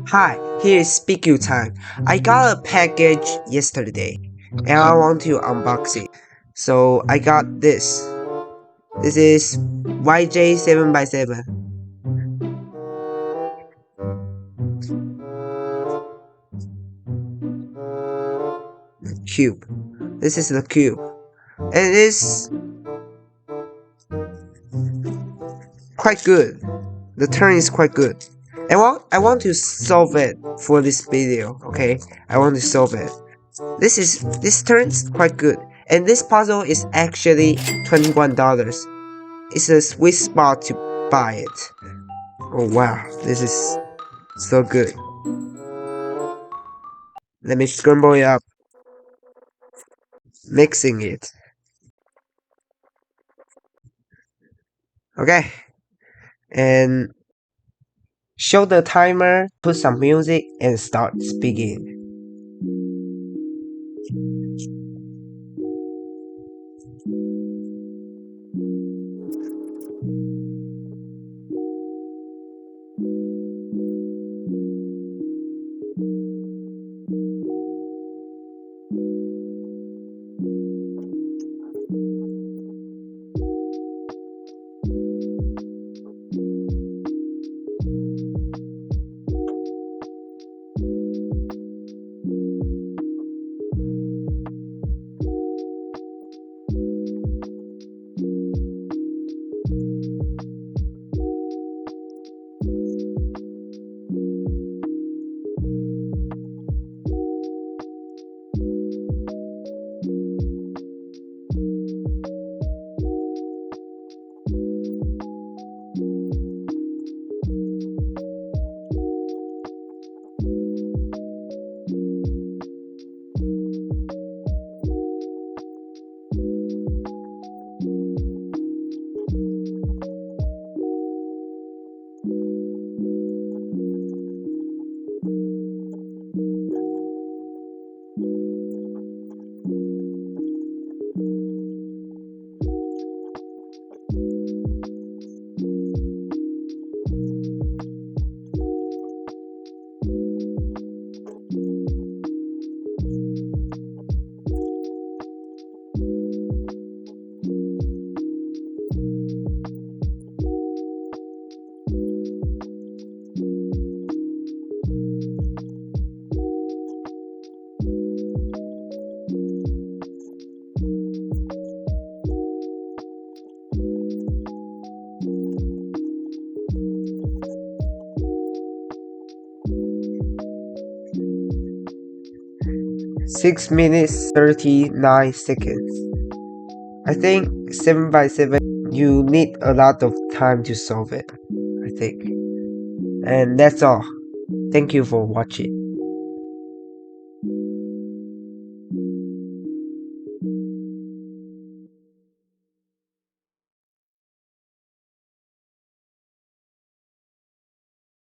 Hi, here is SpeedCubeTime. I got a package yesterday and I want to unbox it. So I got this. This is YJ7x7 cube. This is the cube. And it is quite good. The turn is quite good. And I want to solve it for this video, okay? I want to solve it. This turns quite good. And this puzzle is actually $21. It's a sweet spot to buy it. Oh wow, this is so good. Let me scramble it up, mixing it. Okay, and show the timer, put some music, and start speaking. Six minutes 39 seconds. I think 7x7 you need a lot of time to solve it. I think. And that's all. Thank you for watching.